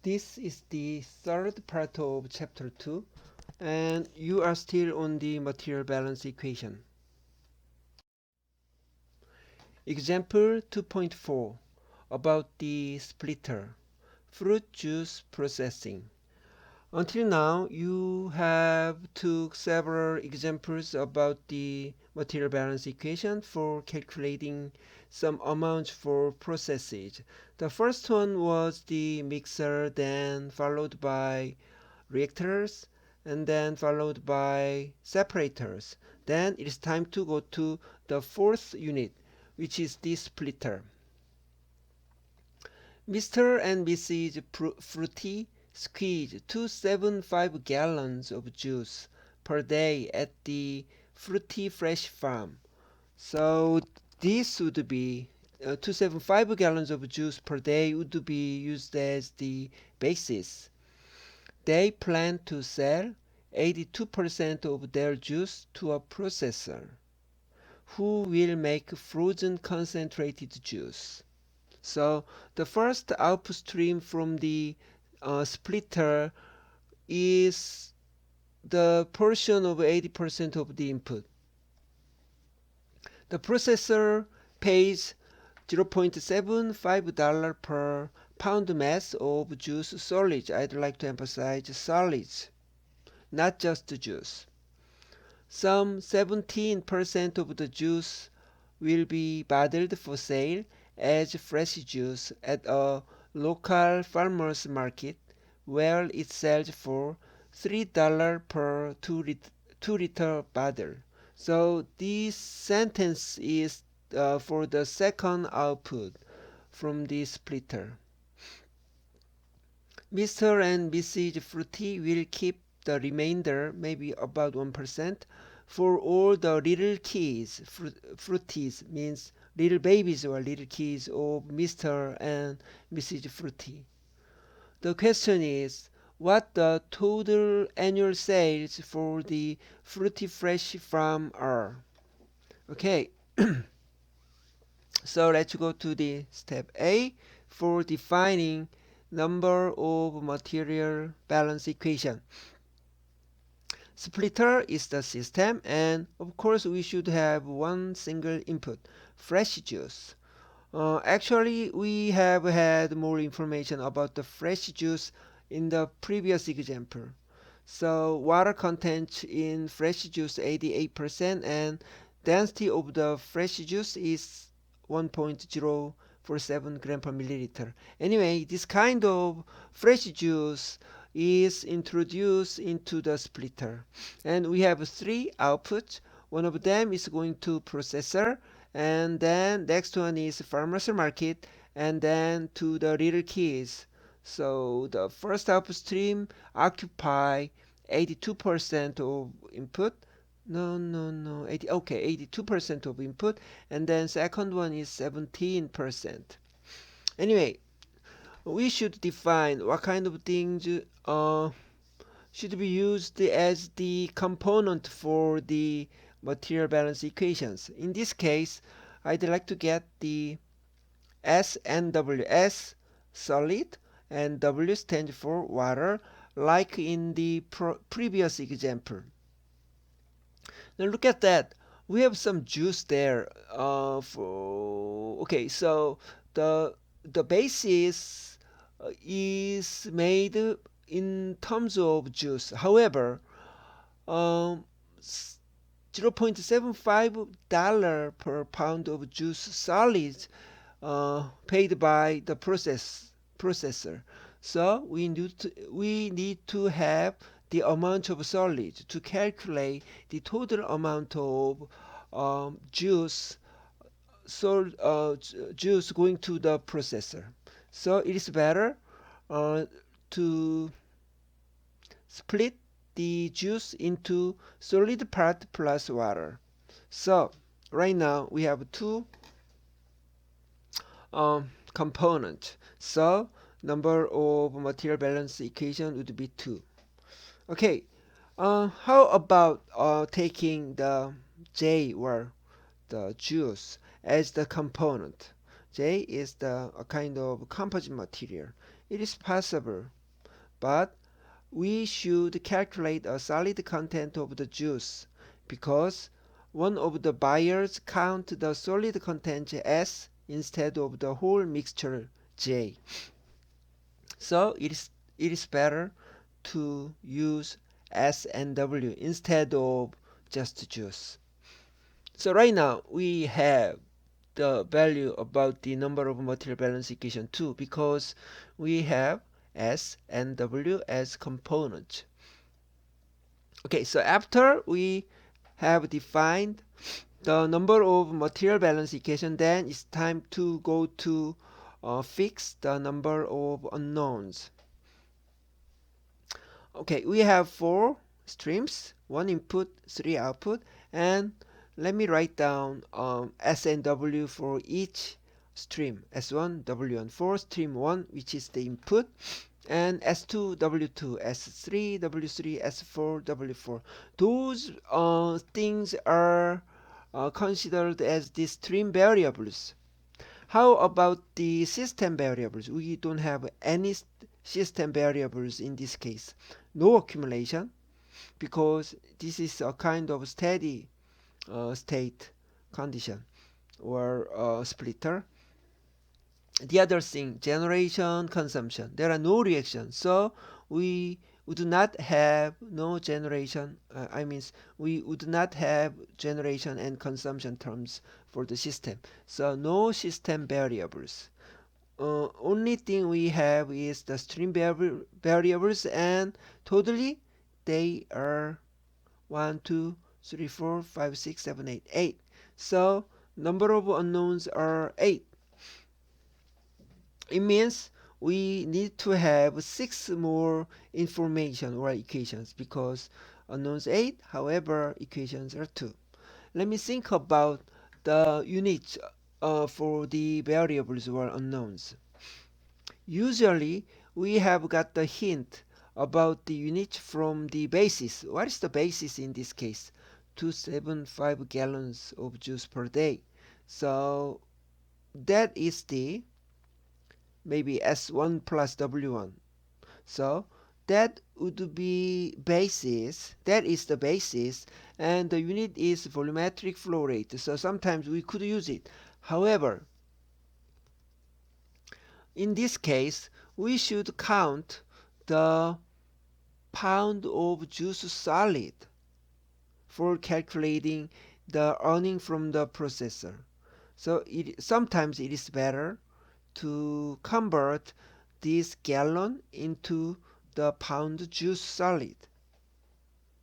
This is the third part of chapter 2, and you are still on the material balance equation. Example 2.4 about the splitter, fruit juice processing. Until now, you have took several examples about the material balance equation for calculating some amount for processes. The first one was the mixer, then followed by reactors, and then followed by separators. Then it is time to go to the fourth unit, which is the splitter. Mr. and Mrs. Fruity squeeze 275 gallons of juice per day at the Fruity Fresh Farm. So this would be 275 gallons of juice per day would be used as the basis. They plan to sell 82% of their juice to a processor who will make frozen concentrated juice. So the first output stream from the splitter is the portion of 80% of the input. The processor pays $0.75 per pound mass of juice solids. I'd like to emphasize solids, not just juice. Some 17% of the juice will be bottled for sale as fresh juice at a local farmers market where it sells for $3 per 2 liter bottle. So this sentence is for the second output from the splitter. Mr. and Mrs. Fruity will keep the remainder, maybe about 1%, for all the little kids. Fruities means little babies or little kids of Mr. and Mrs. Fruity. The question is what the total annual sales for the Fruity Fresh Farm are. Okay, so let's go to the step A for defining number of material balance equation. Splitter is the system, and of course we should have one single input, fresh juice. Actually, we have had more information about the fresh juice in the previous example. So water content in fresh juice 88% and density of the fresh juice is 1.047 gram per milliliter. Anyway, this kind of fresh juice is introduced into the splitter. And we have three outputs. One of them is going to processor, and then next one is farmers market, and then to the little kids. So the first output stream occupy 82% of input. No, 80, okay, 82% of input, and then second one is 17%. Anyway, we should define what kind of things should be used as the component for the material balance equations. In this case, I'd like to get the S and W. S solid and W stands for water, like in the previous example. Now look at that. We have some juice there. Okay, so the the basis is made in terms of juice. However, um, $0.75 per pound of juice solids paid by the processor. So we need to have the amount of solid to calculate the total amount of juice juice going to the processor. So it is better uh, to split the juice into solid part plus water. So right now we have two components. So number of material balance equation would be 2. Okay, how about taking the J or the juice as the component? J is a kind of composite material. It is possible, but we should calculate a solid content of the juice because one of the buyers count the solid content S instead of the whole mixture J. So it is better to use S and W instead of just juice. So right now we have the value about the number of material balance equation 2 because we have S and W as components. Okay, so after we have defined the number of material balance equation, then it's time to go to fix the number of unknowns. Okay, we have 4 streams, 1 input, 3 output, and let me write down S and W for each stream. S1, W1 for stream 1, which is the input, and S2, W2, S3, W3, S4, W4. Those things are considered as the stream variables. How about the system variables? We don't have any system variables in this case. No accumulation because this is a kind of steady state condition or splitter. The other thing, generation, consumption. There are no reactions, so we would not have no generation. We would not have generation and consumption terms for the system. So no system variables. Only thing we have is the stream variables, and totally they are 1, 2, 3, 4, 5, 6, 7, 8, 8. So number of unknowns are 8. It means we need to have 6 more information or equations because unknowns 8, however equations are 2. Let me think about the units for the variables or unknowns. Usually we have got the hint about the unit from the basis. What is the basis in this case? 275 gallons of juice per day. So that is the maybe S1 plus W1. So that would be basis. That is the basis, and the unit is volumetric flow rate. So sometimes we could use it. However, in this case, we should count the pound of juice solid for calculating the earning from the processor. So sometimes it is better to convert this gallon into the pound juice solid.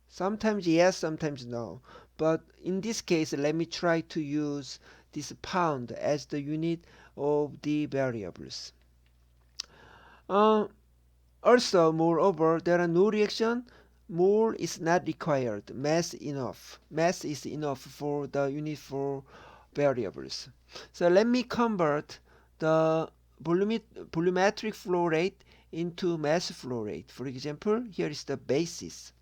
Sometimes yes, sometimes no. But in this case, let me try to use this pound as the unit of the variables. Also, moreover, there are no reaction. More is not required. Mass enough. Mass is enough for the unit for variables. So let me convert the volumetric flow rate into mass flow rate. For example, here is the basis.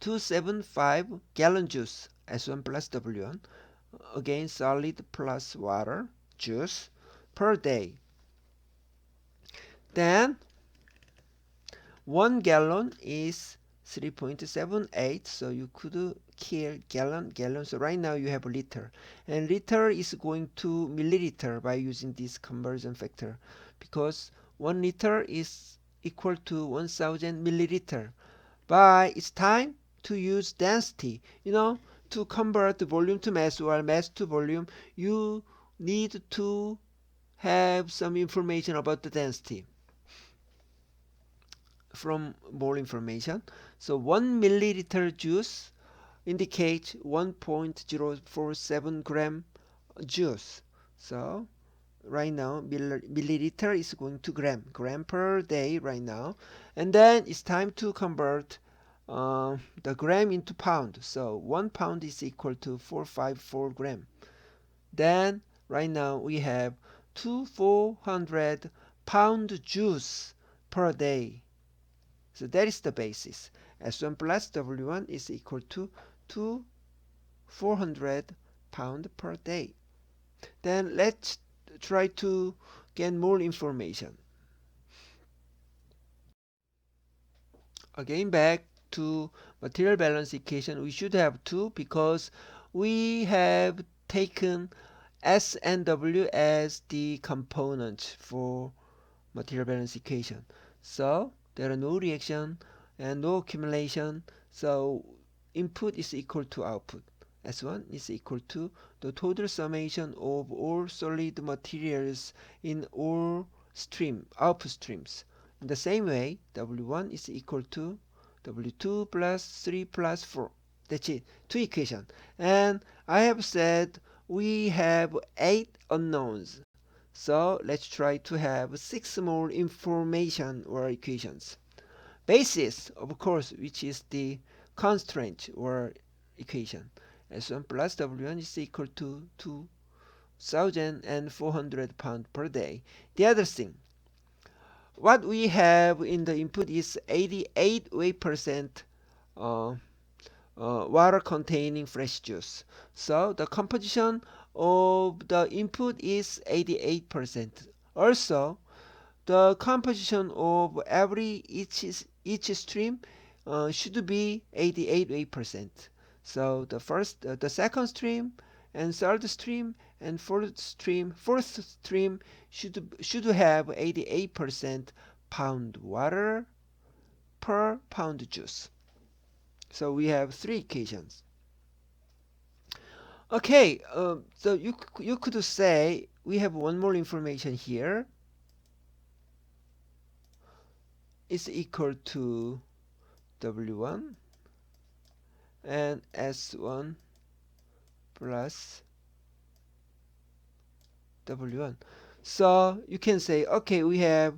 275 gallon juice, S1 plus W1, again solid plus water, juice, per day. Then 1 gallon is 3.78, so you could kill gallon. So right now you have a liter, and liter is going to milliliter by using this conversion factor, because 1 liter is equal to 1000 milliliter. But it's time to use density. To convert volume to mass or mass to volume, you need to have some information about the density from more information. So 1 milliliter juice indicates 1.047 gram juice. So right now milliliter is going to gram per day right now, and then it's time to convert the gram into pound. So 1 pound is equal to 454 gram. Then right now we have 400 pound juice per day. So that is the basis. S1 plus W1 is equal to 400 pound per day. Then let's try to get more information. Again, back to material balance equation, we should have two because we have taken S and W as the components for material balance equation. So there are no reaction and no accumulation. So input is equal to output. S1 is equal to the total summation of all solid materials in all output streams. In the same way, W1 is equal to W2 plus 3 plus 4. That's it. Two equations. And I have said we have 8 unknowns. So let's try to have 6 more information or equations. Basis, of course, which is the constraint or equation. S1 plus W1 is equal to 2,400 pounds per day. The other thing, what we have in the input is 88 weight percent water containing fresh juice. So the composition of the input is 88%. Also, the composition of each stream should be 88%. So the second stream and third stream and fourth stream should have 88% pound water per pound juice. So we have three equations. Okay, so you could say we have one more information here. It's equal to W1 and S1 plus W1. So you can say, okay, we have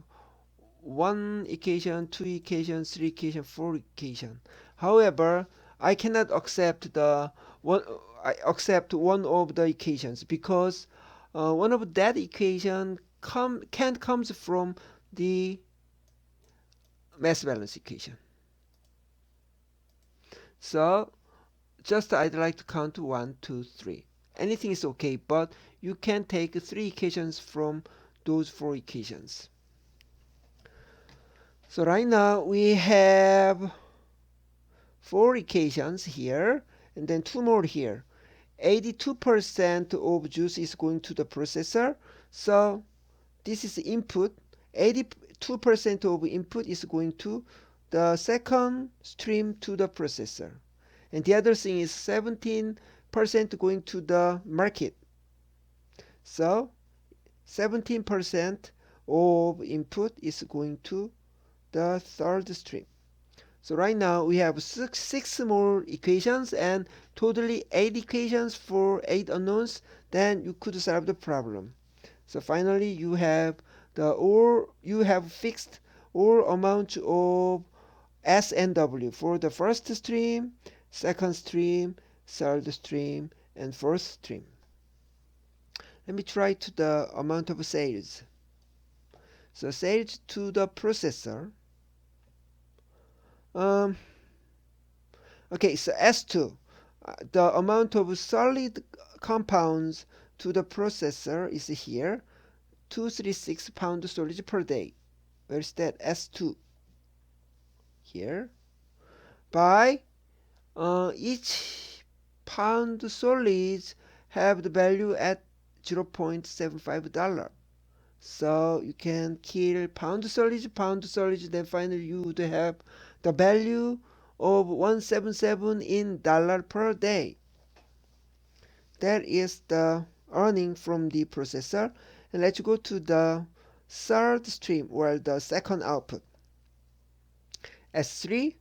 one equation, two equations, three equations, four equations. However, I cannot accept the one. I accept one of the equations because one of that equation comes from the mass balance equation. So just I'd like to count 1, 2, 3. Anything is okay, but you can take three equations from those four equations. So right now we have four equations here and then two more here. 82% of juice is going to the processor. So this is input. 82% of input is going to the second stream to the processor. And the other thing is 17% going to the market. So 17% of input is going to the third stream. So right now we have six more equations and totally 8 equations for 8 unknowns. Then you could solve the problem. So finally you have fixed all amount of S and W for the first stream, second stream, third stream, and fourth stream. Let me try to the amount of sales. So sales to the processor. Okay, so S2, the amount of solid compounds to the processor is here, 236 pound storage per day. Where's that? S2 here. By each pound solids have the value at $0.75. So you can kill pound solids, then finally you would have the value of 177 in dollar per day. That is the earning from the processor. And let's go to the third stream or the second output. S3,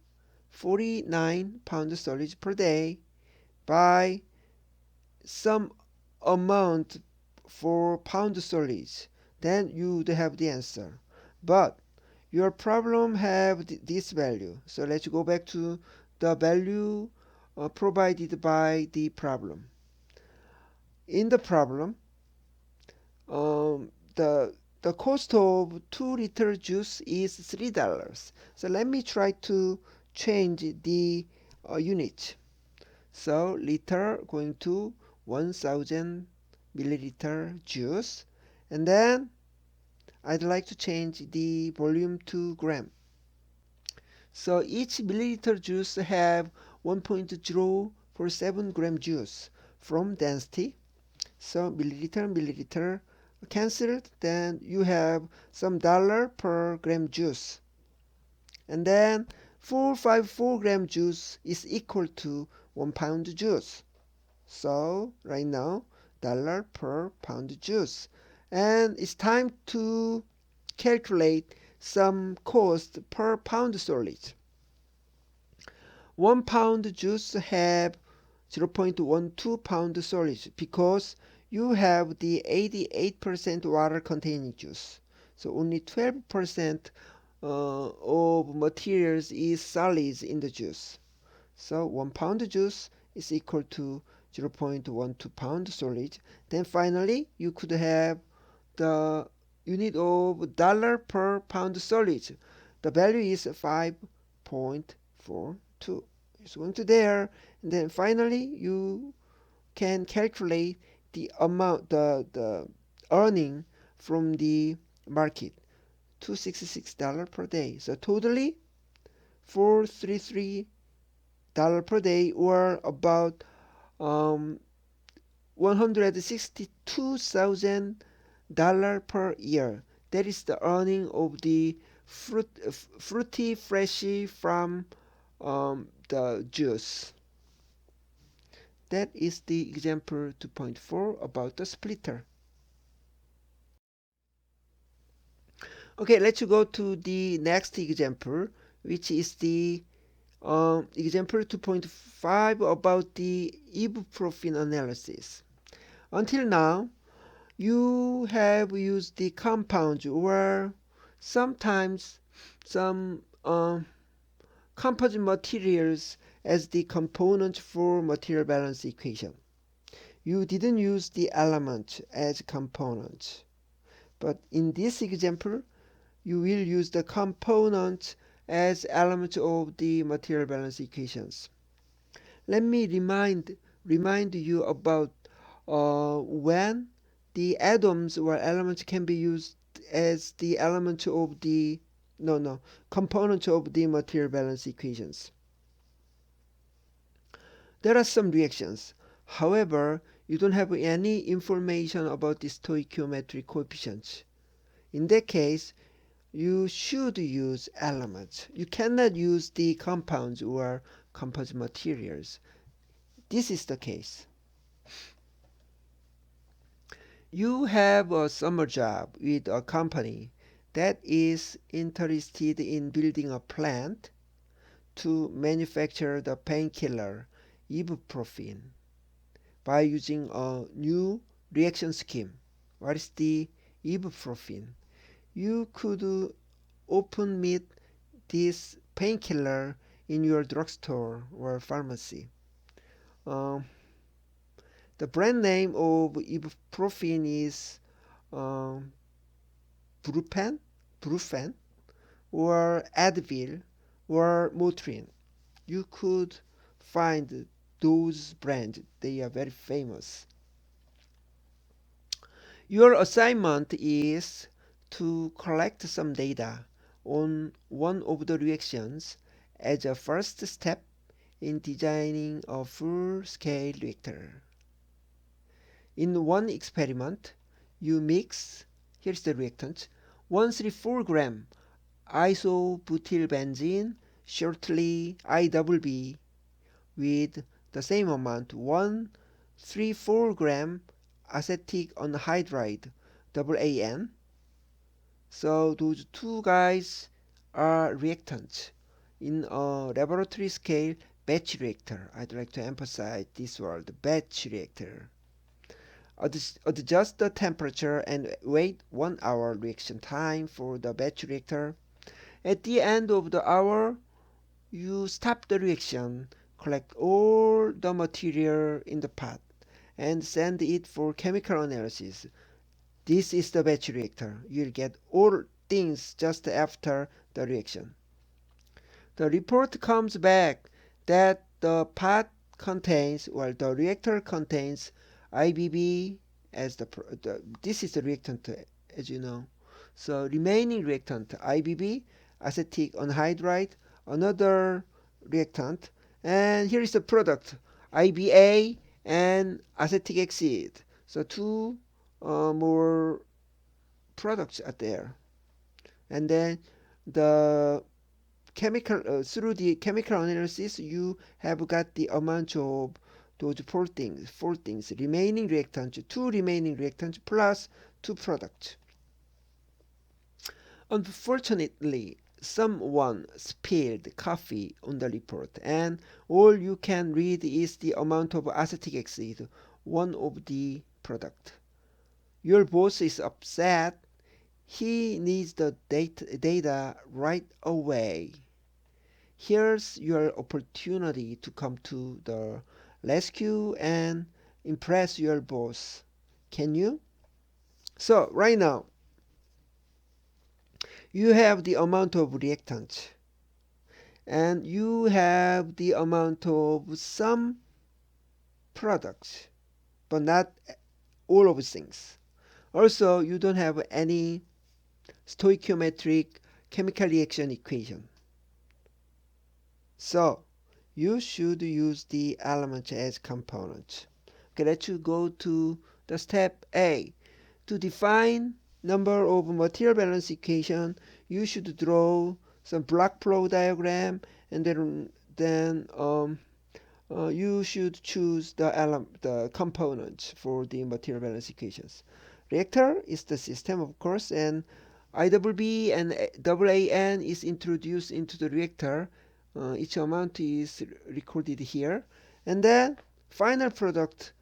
49 pound storage per day by some amount for pound storage. Then you would have the answer. But your problem have this value. So let's go back to the value provided by the problem. In the problem, the cost of 2-liter juice is $3. So let me try to change the unit. So liter going to 1000 milliliter juice, And then I'd like to change the volume to gram. So each milliliter juice have 1.047 gram juice from density. So milliliter cancelled, then you have some dollar per gram juice. And then 454 gram juice is equal to 1 pound juice. So right now dollar per pound juice. And it's time to calculate some cost per pound solid. 1 pound juice have 0.12 pound solid because you have the 88% water containing juice. So only 12% of materials is solids in the juice. So 1 pound juice is equal to 0.12 pound solid. Then finally you could have the unit of dollar per pound solid. The value is 5.42. It's going to there, and then finally you can calculate the amount, the earning from the market, $266 per day. So totally $433 per day, or about $162,000 per year. That is the earning of the fruity freshy from the juice. That is the example 2.4 about the splitter. Okay, let's go to the next example, which is the example 2.5 about the ibuprofen analysis. Until now, you have used the compounds or sometimes some composite materials as the component for material balance equation. You didn't use the element as component. But in this example, you will use the component as element of the material balance equations. Let me remind you about when the atoms or elements can be used as the element of the component of the material balance equations. There are some reactions. However, you don't have any information about the stoichiometric coefficients. In that case, you should use elements. You cannot use the compounds or composite materials. This is the case. You have a summer job with a company that is interested in building a plant to manufacture the painkiller ibuprofen by using a new reaction scheme. What is the ibuprofen? You could open meet this painkiller in your drugstore or pharmacy. Um, the brand name of ibuprofen is um, Brufen, or Advil, or Motrin. You could find those brands. They are very famous. Your assignment is to collect some data on one of the reactions as a first step in designing a full-scale reactor. In one experiment, you mix, here's the reactant, 134 gram isobutylbenzene, shortly IBB, with the same amount 134 gram acetic anhydride, AN. So those two guys are reactants in a laboratory scale batch reactor. I'd like to emphasize this word, batch reactor. Adjust the temperature and wait 1 hour reaction time for the batch reactor. At the end of the hour, you stop the reaction, collect all the material in the pot, and send it for chemical analysis. This is the batch reactor. You'll get all things just after the reaction. The report comes back that the pot contains, well, the reactor contains IBB as this is the reactant, as you know. So remaining reactant, IBB, acetic anhydride, another reactant, and here is the product, IBA and acetic acid. So two more products are there, and then the chemical through the chemical analysis you have got the amount of those four things remaining reactants, two remaining reactants plus two products. Unfortunately, someone spilled coffee on the report, and all you can read is the amount of acetic acid, one of the product. Your boss is upset. He needs the data right away. Here's your opportunity to come to the rescue and impress your boss. Can you? So right now, you have the amount of reactant and you have the amount of some products, but not all of things. Also, you don't have any stoichiometric chemical reaction equation. So you should use the elements as components. Okay, let's go to the step A. To define number of material balance equation, you should draw some block flow diagram, and then you should choose the components for the material balance equations. Reactor is the system, of course, and IWB and AAN is introduced into the reactor. Each amount is recorded here, and then final product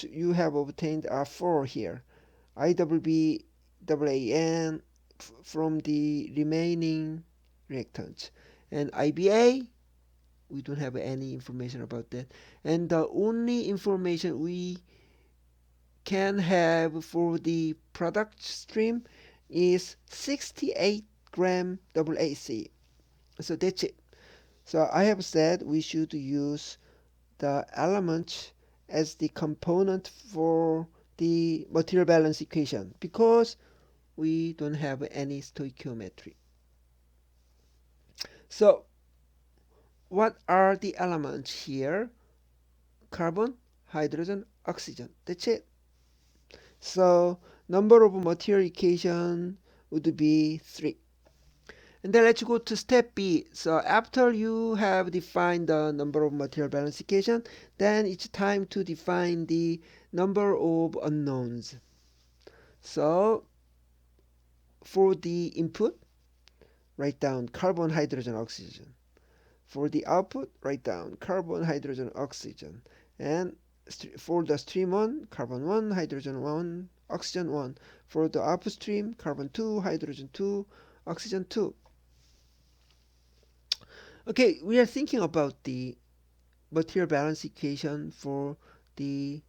you have obtained are four here. IWB, AAN from the remaining reactants, and IBA, we don't have any information about that, and the only information we can have for the product stream is 68 gram AAC. So that's it. So I have said we should use the element as the component for the material balance equation because we don't have any stoichiometry. So what are the elements here? Carbon, hydrogen, oxygen. That's it. So number of material equation would be 3. And then let's go to step B. So after you have defined the number of material balance equation, then it's time to define the number of unknowns. So for the input, write down carbon, hydrogen, oxygen. For the output, write down carbon, hydrogen, oxygen. And for the stream 1, carbon 1, hydrogen 1, oxygen 1. For the output stream, carbon 2, hydrogen 2, oxygen 2. Okay, we are thinking about the material balance equation for the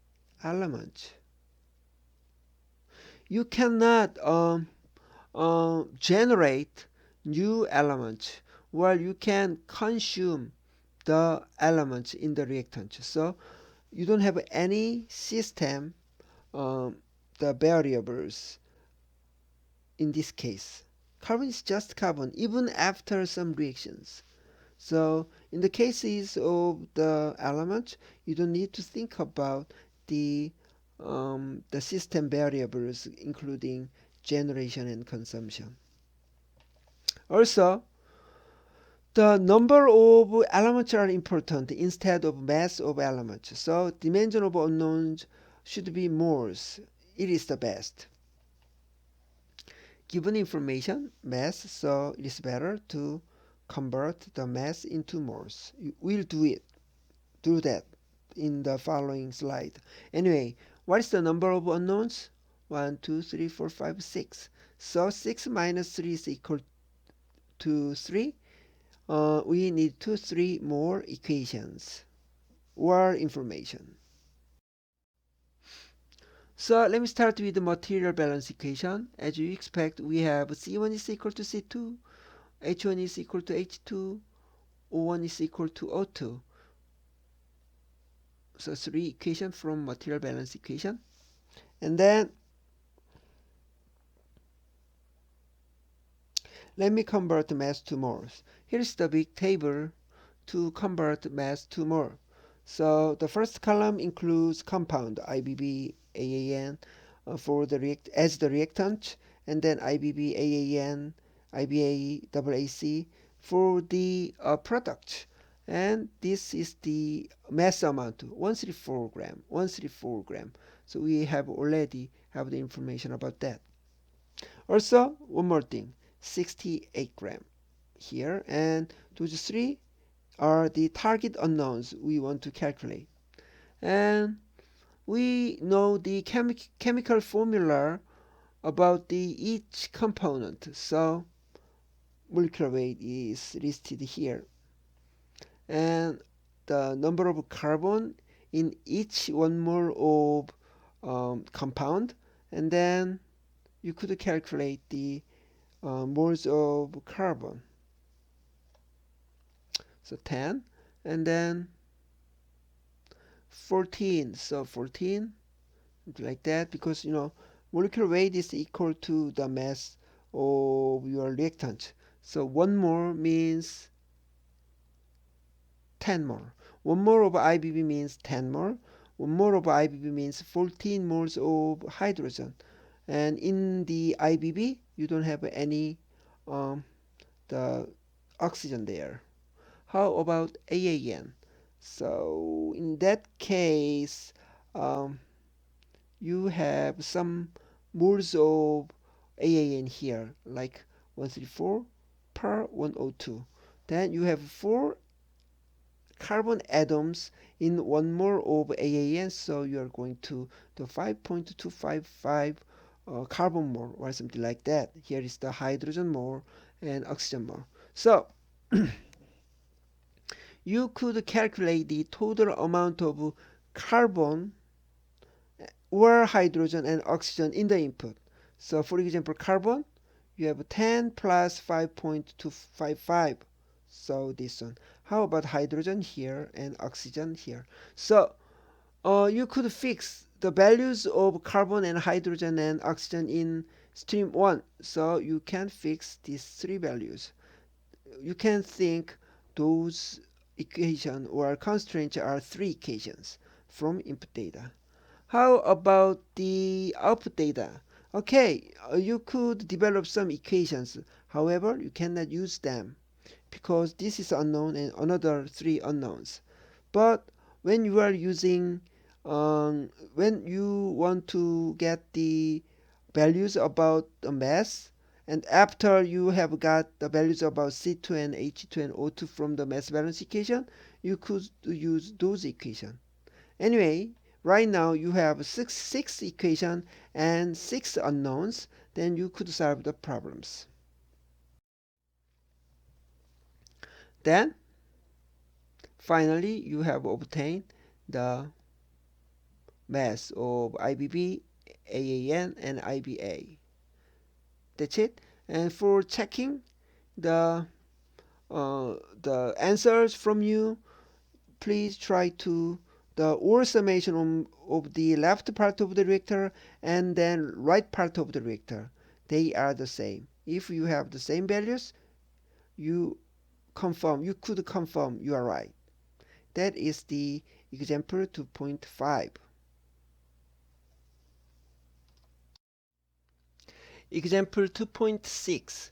element. You cannot generate new elements while you can consume the elements in the reactant. So you don't have any system, the variables in this case. Carbon is just carbon even after some reactions. So in the cases of the element, you don't need to think about the system variables, including generation and consumption. Also, the number of elements are important instead of mass of elements. So dimension of unknowns should be moles. It is the best. Given information, mass, so it is better to convert the mass into moles. We'll do that in the following slide. Anyway, what is the number of unknowns? 1, 2, 3, 4, 5, 6. So 6 minus 3 is equal to 3. We need 3 more equations or information. So let me start with the material balance equation. As you expect, we have C1 is equal to C2, H1 is equal to H2, O1 is equal to O2. So 3 equations from material balance equation. And then let me convert mass to moles. Here's the big table to convert mass to mole. So the first column includes compound IBB AAN for the as the reactant, and then IBB AAN IBA AAC for the product. And this is the mass amount, 134 gram, 134 gram. So we have already have the information about that. Also, one more thing, 68 gram here, and those three are the target unknowns we want to calculate. And we know the chemical formula about each component. So molecular weight is listed here. And the number of carbon in each 1 mole of compound. And then you could calculate the moles of carbon. So 10. And then 14. So 14 like that, because molecular weight is equal to the mass of your reactant. So 1 mole means 10 mole. 1 mole of IBB means 10 mole. 1 mole of IBB means 14 moles of hydrogen. And in the IBB, you don't have any the oxygen there. How about AAN? So in that case, you have some moles of AAN here, like 134 per 102. Then you have 4 carbon atoms in 1 mole of AAN, so you are going to the 5.255 carbon mole or something like that. Here is the hydrogen mole and oxygen mole. So you could calculate the total amount of carbon or hydrogen and oxygen in the input. So for example, carbon, you have 10 plus 5.255. So this one. How about hydrogen here and oxygen here? So you could fix the values of carbon and hydrogen and oxygen in stream 1. So you can fix these 3 values. You can think those equation or constraints are 3 equations from input data. How about the output data? Okay, you could develop some equations. However, you cannot use them because this is unknown and another 3 unknowns. But when you are using, when you want to get the values about the mass, and after you have got the values about C2 and H2 and O2 from the mass balance equation, you could use those equations. Anyway, right now you have six equations and 6 unknowns, then you could solve the problems. Then finally you have obtained the mass of IBB, AAN, and IBA. That's it. And for checking the answers from you, please try to the or summation of the left part of the reactor and then right part of the reactor. They are the same. If you have the same values, you could confirm you are right. That is the example 2.5. Example 2.6,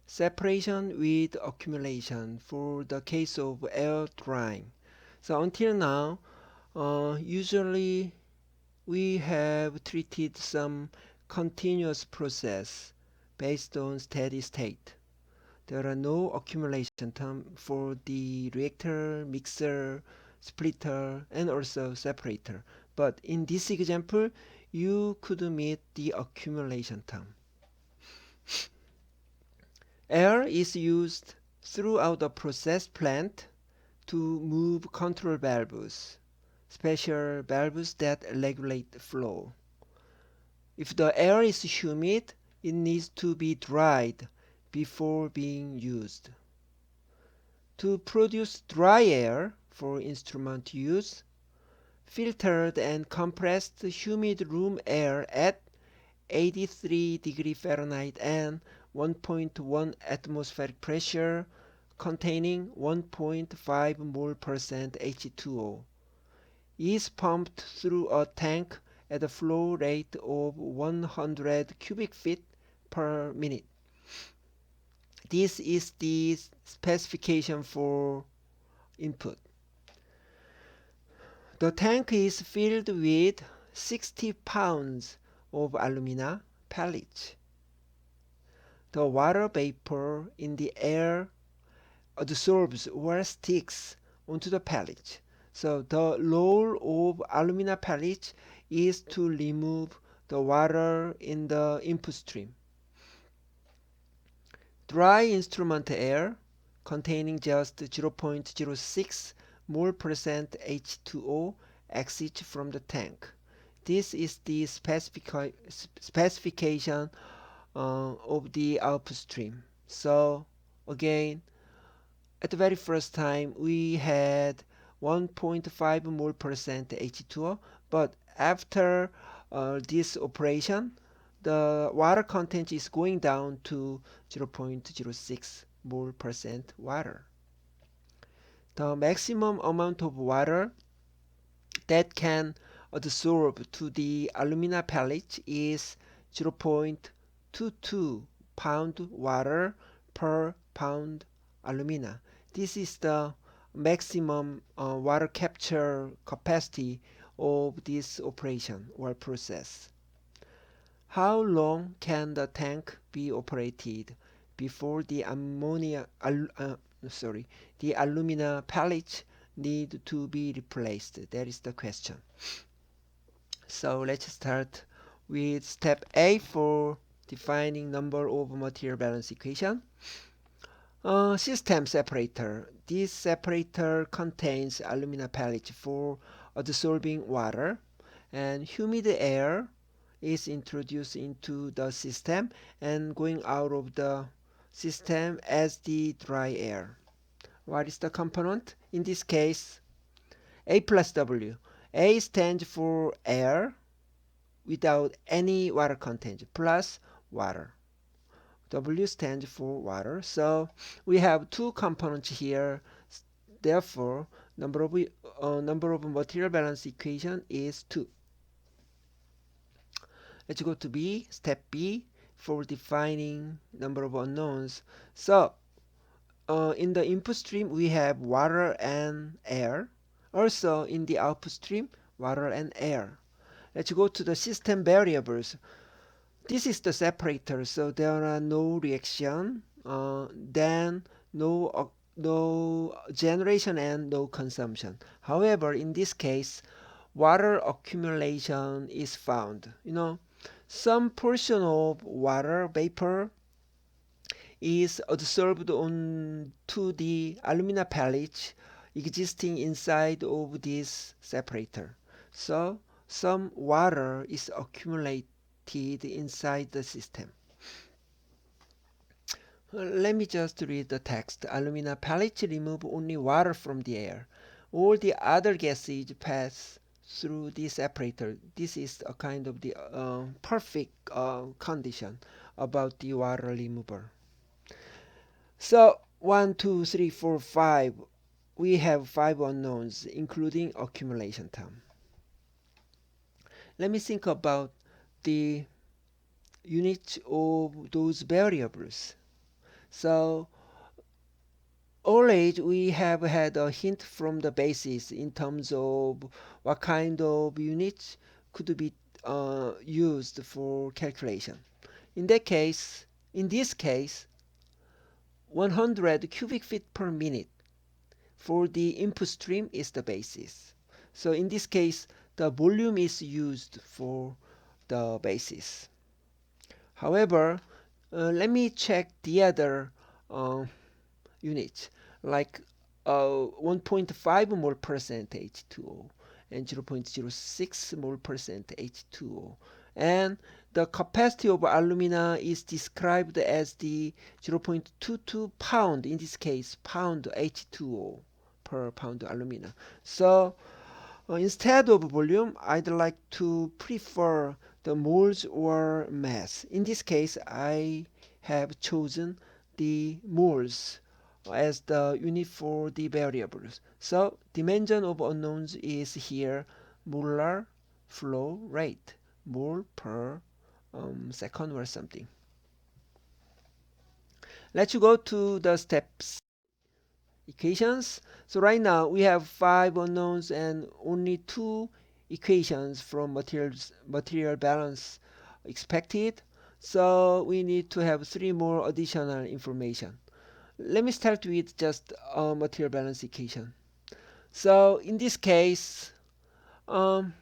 separation with accumulation for the case of air drying. So until now, usually we have treated some continuous process based on steady state. There are no accumulation terms for the reactor, mixer, splitter, and also separator. But in this example, you could meet the accumulation term. Air is used throughout the process plant to move control valves, special valves that regulate flow. If the air is humid, it needs to be dried before being used. To produce dry air for instrument use, filtered and compressed humid room air at 83 degree Fahrenheit and 1.1 atmospheric pressure containing 1.5 mole percent H2O is pumped through a tank at a flow rate of 100 cubic feet per minute. This is the specification for input. The tank is filled with 60 pounds of alumina pellets. The water vapor in the air adsorbs or sticks onto the pellets. So the role of alumina pellets is to remove the water in the input stream. Dry instrument air containing just 0.06 mole percent H2O exits from the tank. This is the specification of the output stream. So again, at the very first time we had 1.5 mole percent H2O, but after this operation the water content is going down to 0.06 mole percent water. The maximum amount of water that can adsorb to the alumina pellet is 0.22 pound water per pound alumina. This is the maximum water capture capacity of this operation or process. How long can the tank be operated before the alumina pellets need to be replaced? That is the question. So let's start with step A for defining number of material balance equation. System separator. This separator contains alumina pellets for adsorbing water, and humid air is introduced into the system and going out of the system as the dry air. What is the component? In this case, A plus W. A stands for air without any water content plus water. W stands for water. So we have two components here. Therefore, number of material balance equation is 2. Let's go to B, step B, for defining number of unknowns. So in the input stream we have water and air. Also in the output stream, water and air. Let's go to the system variables. This is the separator, so there are no reaction, then no generation and no consumption. However, in this case, water accumulation is found. Some portion of water vapor is adsorbed onto the alumina pellets existing inside of this separator. So some water is accumulated inside the system. Let me just read the text. Alumina pellets remove only water from the air. All the other gases pass through the separator. This is a kind of the perfect condition about the water removal. So 1, 2, 3, 4, 5. We have 5 unknowns, including accumulation term. Let me think about the units of those variables. So already we have had a hint from the basis in terms of what kind of units could be used for calculation. In this case, 100 cubic feet per minute for the input stream is the basis. So in this case, the volume is used for the basis. However, let me check the other units, like 1.5 mole percent H2O and 0.06 mole percent H2O. And the capacity of alumina is described as the 0.22 pound, in this case, pound H2O per pound alumina. So Instead of volume, I'd like to prefer the moles or mass. In this case, I have chosen the moles as the unit for the variables. So dimension of unknowns is here molar flow rate, mole per second or something. Let's go to the steps equations. So right now we have 5 unknowns and only 2 equations from material balance expected. So we need to have 3 more additional information. Let me start with just a material balance equation. So in this case, um,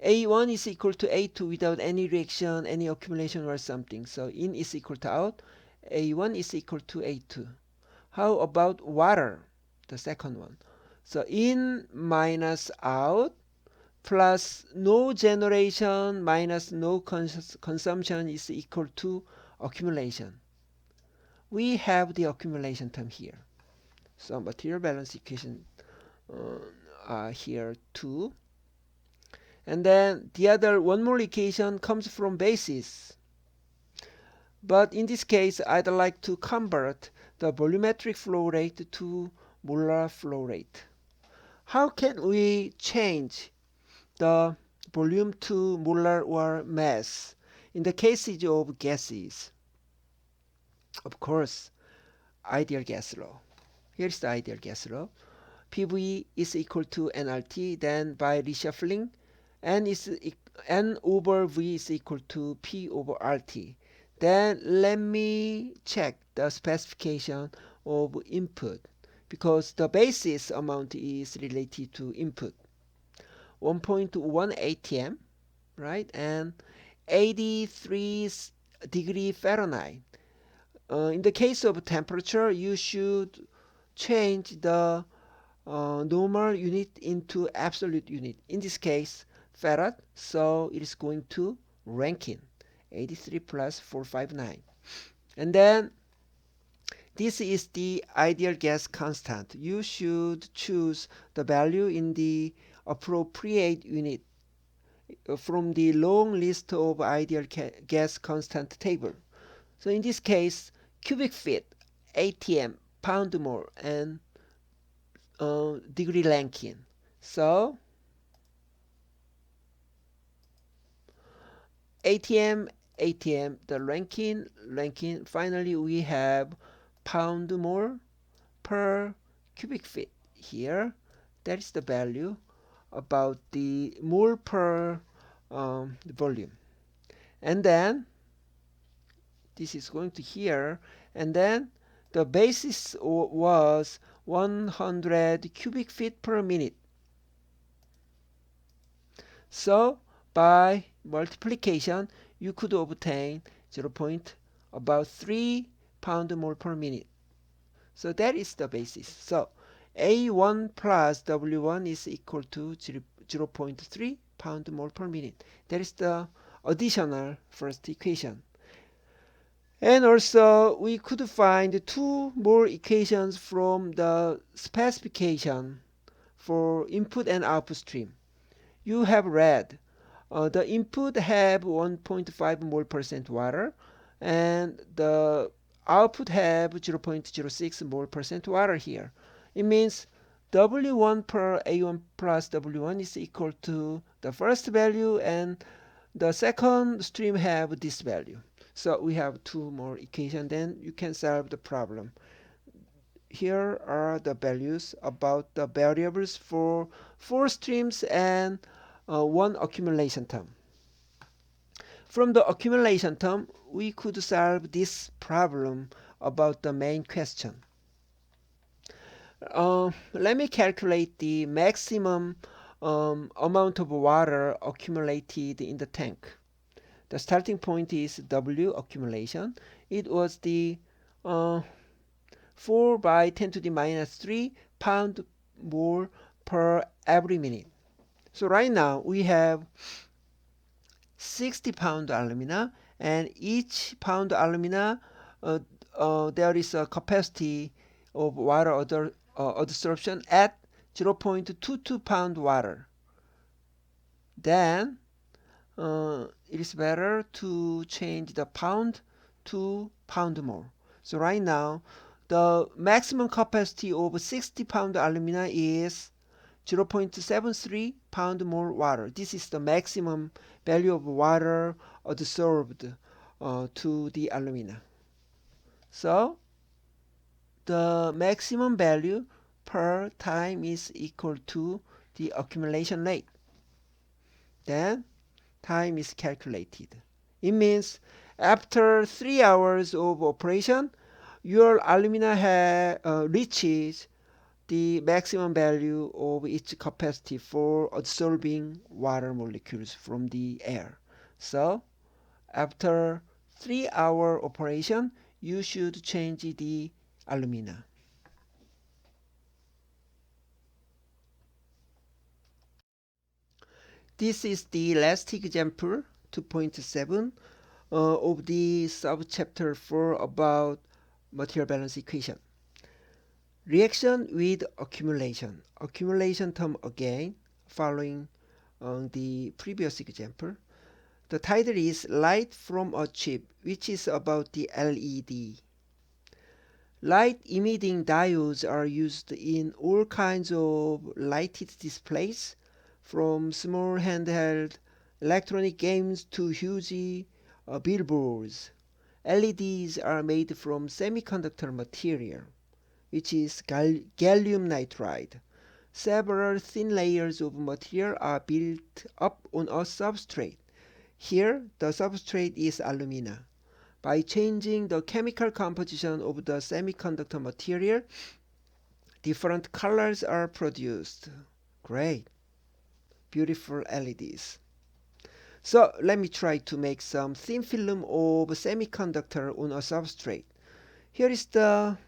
A1 is equal to A2 without any reaction, any accumulation or something. So in is equal to out. A1 is equal to A2. How about water? The second one. So in minus out plus no generation minus no consumption is equal to accumulation. We have the accumulation term here. So material balance equation here too. And then the other one more equation comes from basis. But in this case, I'd like to convert the volumetric flow rate to molar flow rate. How can we change the volume to molar or mass in the cases of gases? Of course, ideal gas law. Here's the ideal gas law. PV is equal to nRT, then by reshuffling, N over V is equal to P over RT. Then let me check the specification of input because the basis amount is related to input. 1.1 atm, right? And 83 degree Fahrenheit. In the case of temperature, you should change the normal unit into absolute unit. In this case, farad, so it is going to Rankine, 83 plus 459. And then this is the ideal gas constant. You should choose the value in the appropriate unit from the long list of ideal gas constant table. So in this case, cubic feet, atm, pound mole, and degree Rankine. So atm, atm, the Rankine. Finally, we have pound mole per cubic feet here. That is the value about the mole per volume. And then this is going to here, and then the basis was 100 cubic feet per minute. So by multiplication, you could obtain 3 pound mole per minute. So that is the basis. So A1 plus W1 is equal to 0.3 pound mole per minute. That is the additional first equation. And also we could find 2 more equations from the specification for input and output stream. You have read the input have 1.5 mole percent water and the output have 0.06 mole percent water here. It means W1 per A1 plus W1 is equal to the first value and the second stream have this value. So we have 2 more equations, then you can solve the problem. Here are the values about the variables for 4 streams and 1 accumulation term. From the accumulation term, we could solve this problem about the main question. Let me calculate the maximum amount of water accumulated in the tank. The starting point is W accumulation. It was the 4 by 10 to the minus 3 pound mole per every minute. So right now we have 60 pound alumina, and each pound alumina there is a capacity of water absorption at 0.22 pound water, then it is better to change the pound to pound more. So right now, the maximum capacity of 60 pound alumina is 0.73 pound more water. This is the maximum value of water adsorbed to the alumina. So the maximum value per time is equal to the accumulation rate. Then time is calculated. It means after 3 hours of operation, your alumina reaches the maximum value of its capacity for absorbing water molecules from the air. So after 3-hour operation, you should change the alumina. This is the last example, 2.7, of the subchapter 4 about material balance equation. Reaction with accumulation. Accumulation term again, following the previous example. The title is Light from a Chip, which is about the LED. Light emitting diodes are used in all kinds of lighted displays, from small handheld electronic games to huge billboards. LEDs are made from semiconductor material, which is gallium nitride. Several thin layers of material are built up on a substrate. Here, the substrate is alumina. By changing the chemical composition of the semiconductor material, different colors are produced. Great. Beautiful LEDs. So let me try to make some thin film of semiconductor on a substrate. Here is the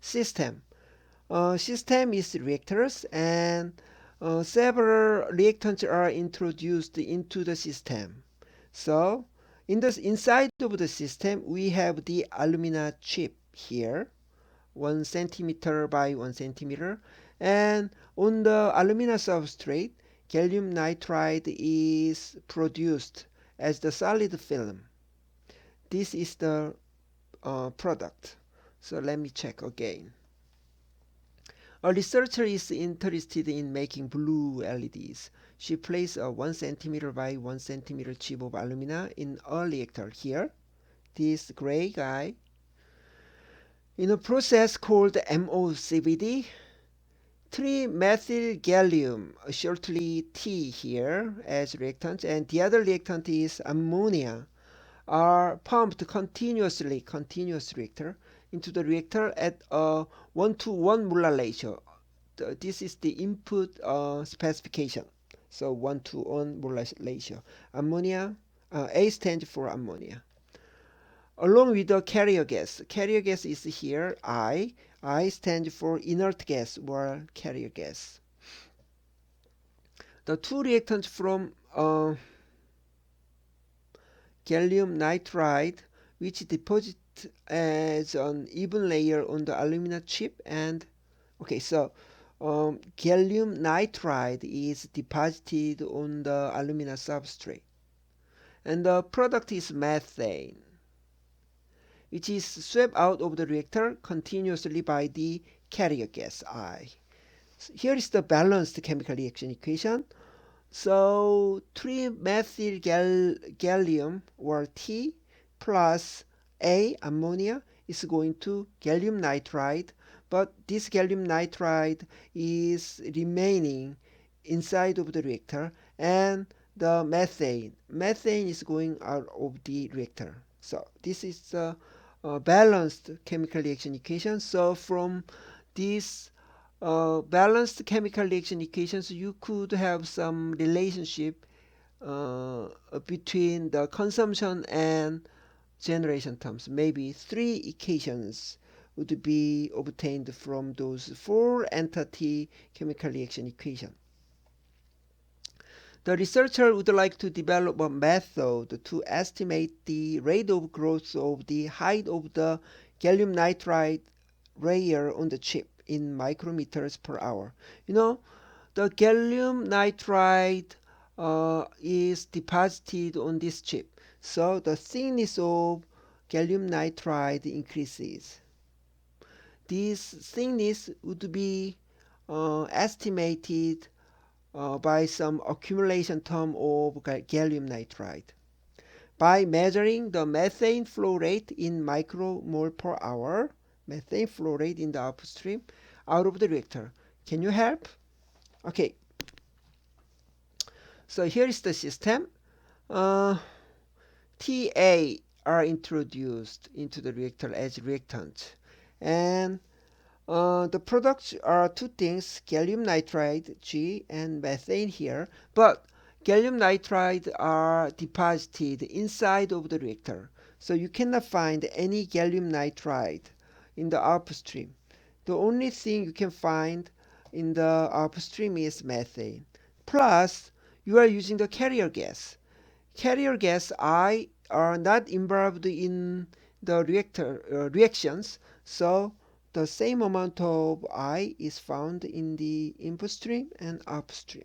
system. System is reactors, and several reactants are introduced into the system. So inside of the system, we have the alumina chip here, 1 centimeter by 1 centimeter, and on the alumina substrate, gallium nitride is produced as the solid film. This is the product. So let me check again. A researcher is interested in making blue LEDs. She placed a 1 centimeter by 1 centimeter chip of alumina in a reactor here, this gray guy. In a process called MOCVD, 3-methyl gallium, shortly T here as reactant, and the other reactant is ammonia, are pumped continuously, continuous reactor, into the reactor at a 1:1 molar ratio. This is the input specification. So 1:1 molar ratio. Ammonia, A stands for ammonia. Along with the carrier gas. Carrier gas is here, I. I stands for inert gas or carrier gas. The two reactants from gallium nitride, which deposit as an even layer on the alumina chip, and gallium nitride is deposited on the alumina substrate, and the product is methane, which is swept out of the reactor continuously by the carrier gas I. So here is the balanced chemical reaction equation. So 3-methyl gallium or T plus A ammonia is going to gallium nitride, but this gallium nitride is remaining inside of the reactor, and the methane is going out of the reactor. So this is the balanced chemical reaction equation. So from this balanced chemical reaction equations, you could have some relationship between the consumption and generation terms. Maybe 3 equations would be obtained from those 4 entity chemical reaction equation. The researcher would like to develop a method to estimate the rate of growth of the height of the gallium nitride layer on the chip. in micrometers per hour. You know, the gallium nitride is deposited on this chip. So the thickness of gallium nitride increases. This thickness would be estimated by some accumulation term of gallium nitride. By measuring the methane flow rate in micromole per hour, methane flow rate in the output stream out of the reactor. Can you help? Okay, so here is the system. TA are introduced into the reactor as reactant, and the products are two things: gallium nitride G and methane here. But gallium nitride are deposited inside of the reactor, so you cannot find any gallium nitride in the output stream. The only thing you can find in the output stream is methane. Plus, you are using the carrier gas. Carrier gas I are not involved in the reactor reactions, so the same amount of I is found in the input stream and output stream.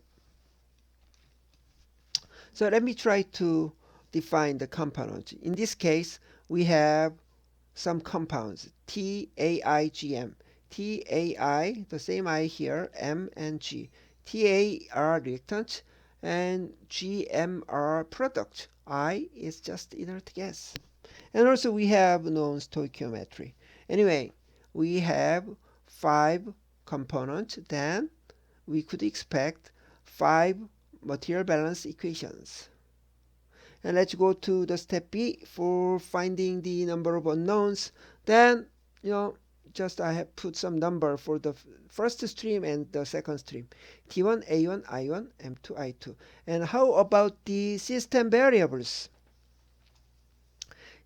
So let me try to define the components. In this case, we have some compounds, TAIGM. TAI, the same I here, M and G. TA are reactant and GM are product. I is just inert gas. And also we have known stoichiometry. Anyway, we have 5 components, then we could expect 5 material balance equations. And let's go to the step B for finding the number of unknowns. Then, just I have put some number for the first stream and the second stream. T1, A1, I1, M2, I2. And how about the system variables?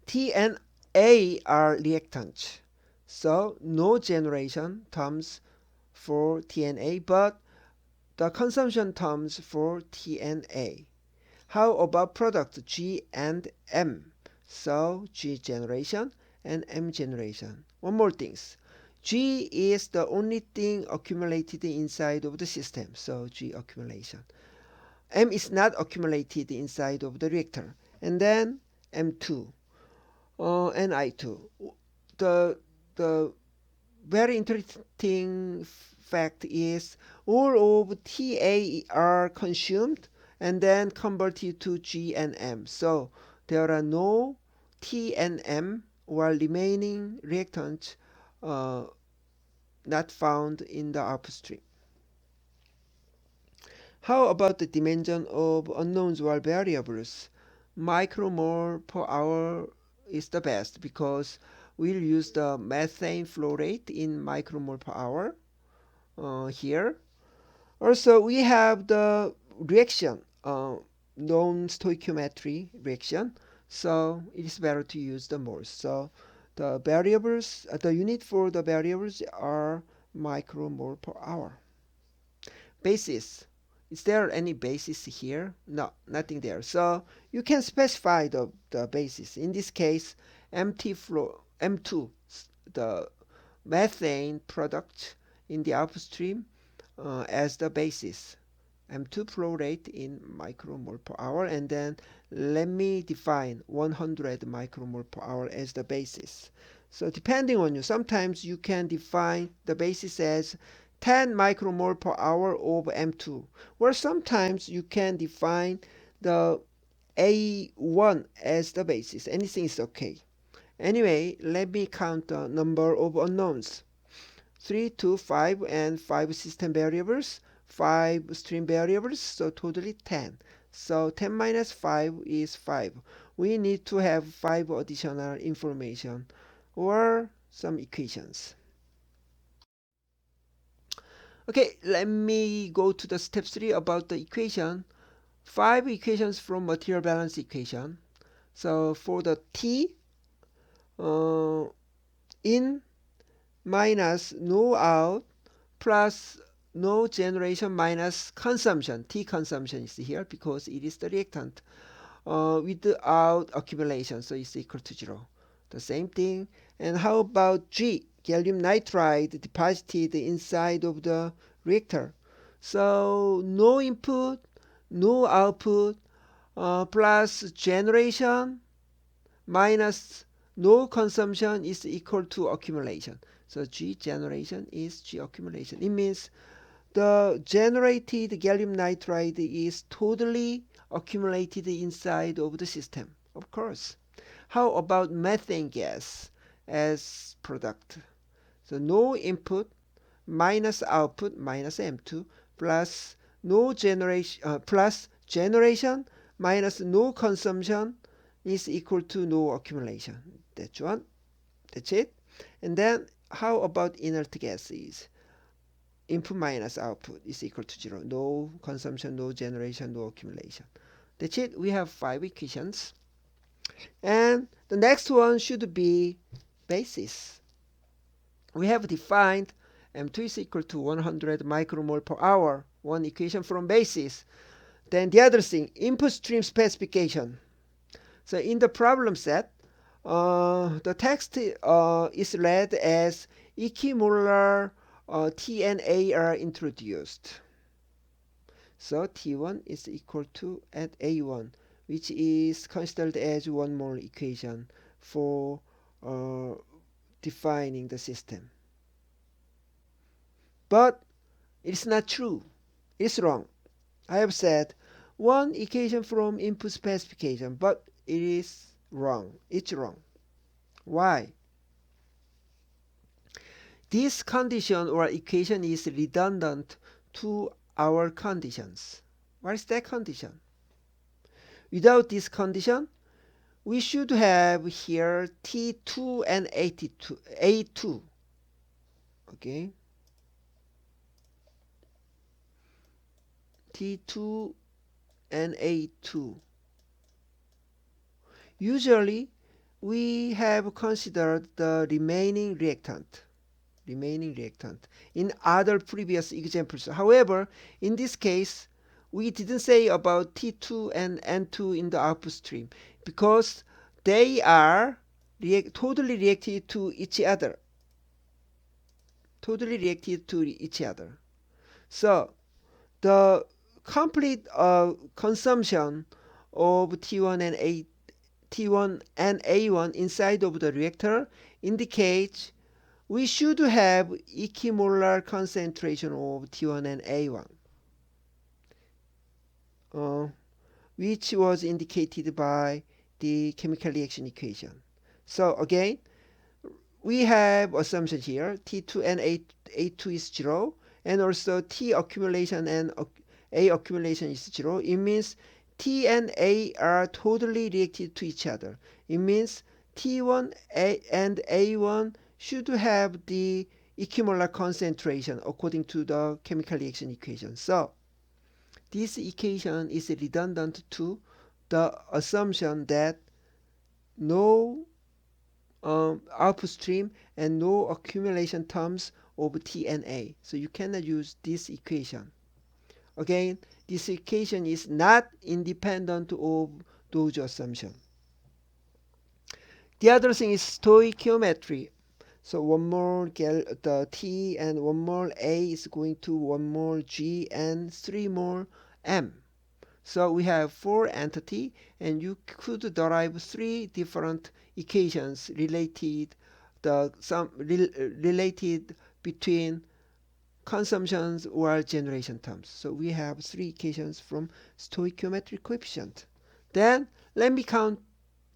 T and A are reactants. So no generation terms for T and A, but the consumption terms for T and A. How about product G and M? So G generation and M generation. One more thing. G is the only thing accumulated inside of the system, so G accumulation. M is not accumulated inside of the reactor. And then M2 and I2. The very interesting fact is all of TA are consumed and then converted to G and M. So there are no T and M or remaining reactants not found in the output stream. How about the dimension of unknowns or variables? Micromole per hour is the best because we'll use the methane flow rate in micromole per hour here. Also, we have the reaction, known stoichiometry reaction, so it is better to use the moles. So the variables, the unit for the variables are micromole per hour. Basis. Is there any basis here? No, nothing there. So you can specify the basis. In this case, M2, the methane product in the output stream as the basis. M2 flow rate in micromole per hour, and then let me define 100 micromole per hour as the basis. So depending on you, sometimes you can define the basis as 10 micromole per hour of M2, or sometimes you can define the A1 as the basis. Anything is okay. Anyway, let me count the number of unknowns. 3, 2, 5, and 5 system variables, 5 stream variables, so totally 10. So 10 minus 5 is 5. We need to have 5 additional information or some equations. Okay, let me go to the step 3 about the equation. 5 equations from material balance equation. So for the T, in minus no out plus no generation minus consumption. T consumption is here because it is the reactant without accumulation, so it's equal to 0. The same thing. And how about G, gallium nitride deposited inside of the reactor. So no input, no output, plus generation minus no consumption is equal to accumulation. So G generation is G accumulation. It means the generated gallium nitride is totally accumulated inside of the system. Of course. How about methane gas as product? So no input minus output minus M2 plus no generation plus generation minus no consumption is equal to no accumulation. That's one. That's it. And then how about inert gases? Input minus output is equal to 0. No consumption, no generation, no accumulation. That's it. We have 5 equations. And the next one should be basis. We have defined M2 is equal to 100 micromole per hour. One equation from basis. Then the other thing, input stream specification. So in the problem set, the text is read as equimolar T and A are introduced. So T1 is equal to at A1, which is considered as 1 mole equation for defining the system. But it's not true. It's wrong. I have said one equation from input specification, but it is wrong. It's wrong. Why? This condition or equation is redundant to our conditions. What is that condition? Without this condition, we should have here T2 and A2. Okay? T2 and A2. Usually, we have considered the remaining reactant in other previous examples. However, in this case, we didn't say about T2 and N2 in the output stream because they are totally reacted to each other. So, the complete consumption of T1 and A1 inside of the reactor indicates we should have equimolar concentration of T1 and A1, which was indicated by the chemical reaction equation. So again, we have assumption here, T2 and A2 is 0, and also T accumulation and A accumulation is 0. It means T and A are totally reacted to each other. It means T1 and A1 should have the equimolar concentration according to the chemical reaction equation. So this equation is redundant to the assumption that no output stream and no accumulation terms of T and A. So you cannot use this equation. Again, this equation is not independent of those assumptions. The other thing is stoichiometry. So 1 mole the T and 1 mole A is going to 1 mole G and 3 mole M. So we have 4 entities, and you could derive 3 different equations related between consumptions or generation terms. So we have 3 equations from stoichiometric coefficient. Then let me count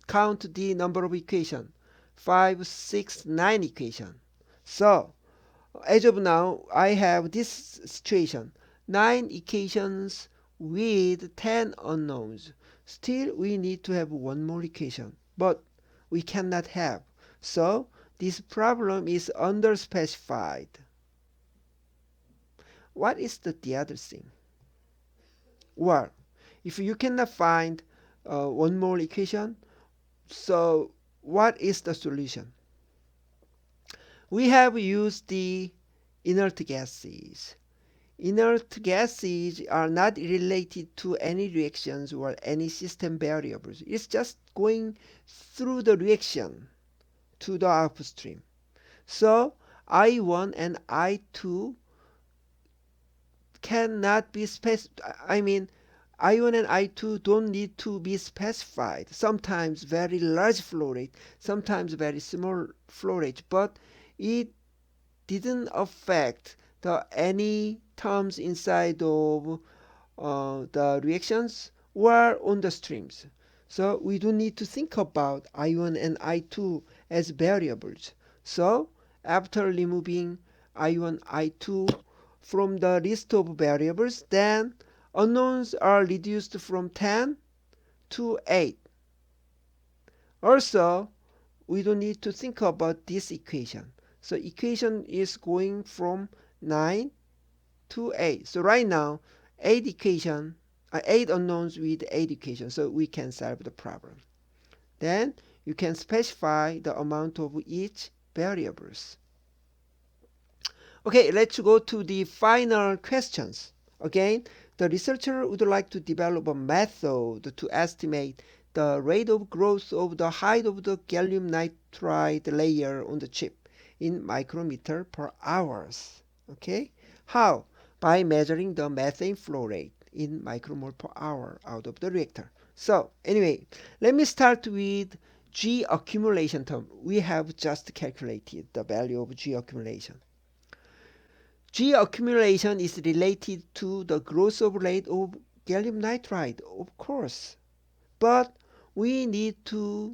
the number of equations. 5, 6, 9 equation. So as of now, I have this situation. 9 equations with 10 unknowns. Still, we need to have 1 more equation, but we cannot have. So this problem is underspecified. What is the other thing? Well, if you cannot find 1 more equation, so what is the solution? We have used the inert gases. Inert gases are not related to any reactions or any system variables. It's just going through the reaction to the output stream. So I1 and I2 cannot be specified. I mean, I1 and I2 don't need to be specified. Sometimes very large flow rate, sometimes very small flow rate, but it didn't affect any terms inside of the reactions or on the streams. So we don't need to think about I1 and I2 as variables. So after removing I1, I2 from the list of variables, then unknowns are reduced from 10 to 8. Also, we don't need to think about this equation. So equation is going from 9 to 8. So right now, 8 unknowns with 8 equations. So we can solve the problem. Then you can specify the amount of each variables. Okay, let's go to the final questions. Again, the researcher would like to develop a method to estimate the rate of growth of the height of the gallium nitride layer on the chip in micrometer per hours. Okay, how? By measuring the methane flow rate in micromole per hour out of the reactor. So anyway, let me start with G accumulation term. We have just calculated the value of G accumulation. G accumulation is related to the growth of rate of gallium nitride, of course. But we need to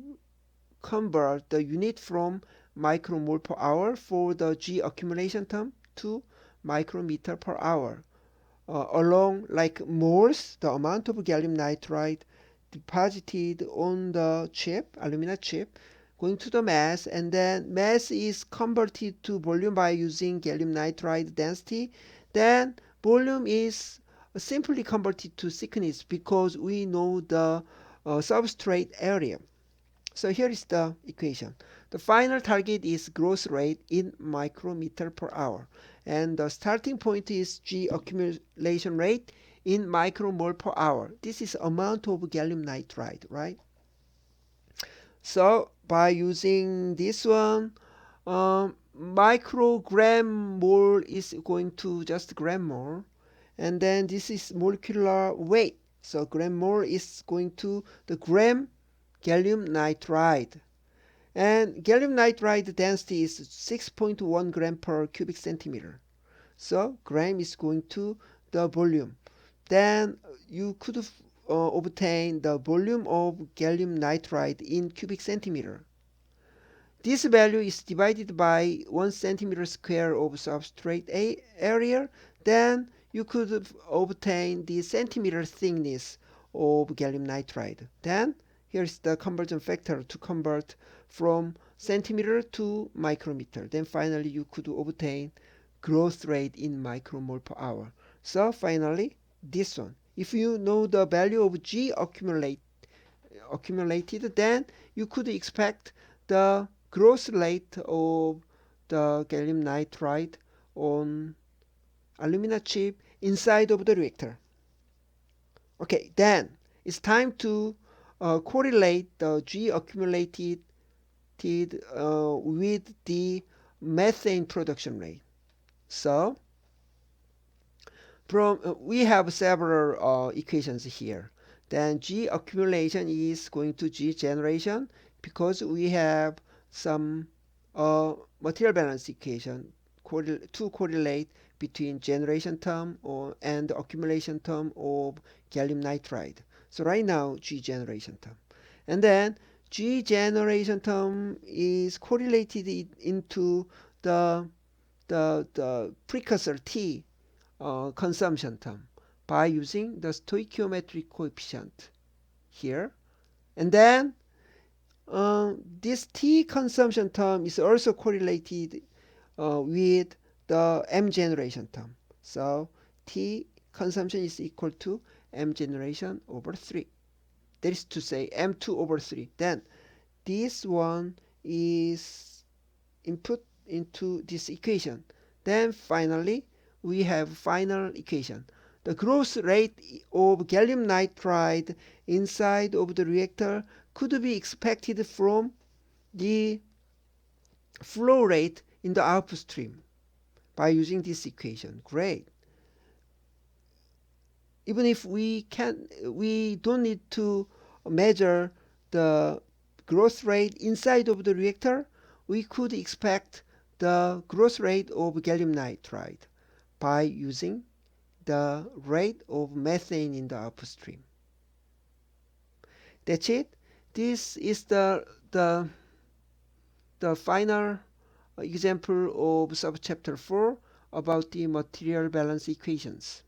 convert the unit from micromole per hour for the G accumulation term to micrometer per hour. Along like moles, the amount of gallium nitride deposited on the chip, alumina chip, going to the mass, and then mass is converted to volume by using gallium nitride density. Then volume is simply converted to thickness because we know the substrate area. So here is the equation. The final target is growth rate in micrometer per hour. And the starting point is G accumulation rate in micromole per hour. This is amount of gallium nitride, right? So by using this one, microgram mole is going to just gram mole. And then this is molecular weight. So gram mole is going to the gram gallium nitride. And gallium nitride density is 6.1 gram per cubic centimeter. So gram is going to the volume. Then you could obtain the volume of gallium nitride in cubic centimeter. This value is divided by 1 centimeter square of substrate area. Then you could obtain the centimeter thickness of gallium nitride. Then here's the conversion factor to convert from centimeter to micrometer. Then finally you could obtain growth rate in micromole per hour. So finally this one. If you know the value of G accumulated, then you could expect the growth rate of the gallium nitride on alumina chip inside of the reactor. Okay, then it's time to correlate the G accumulated with the methane production rate. So we have several equations here. Then G accumulation is going to G generation because we have some material balance equation to correlate between generation term and accumulation term of gallium nitride. So right now G generation term. And then G generation term is correlated into the precursor T consumption term by using the stoichiometric coefficient here. And then this T consumption term is also correlated with the M generation term. So T consumption is equal to M generation over 3. That is to say M2 over 3. Then this one is input into this equation. Then finally we have final equation. The growth rate of gallium nitride inside of the reactor could be expected from the flow rate in the output stream by using this equation. Great. Even if we don't need to measure the growth rate inside of the reactor, we could expect the growth rate of gallium nitride by using the rate of methane in the output stream. That's it. This is the final example of subchapter 4 about the material balance equations.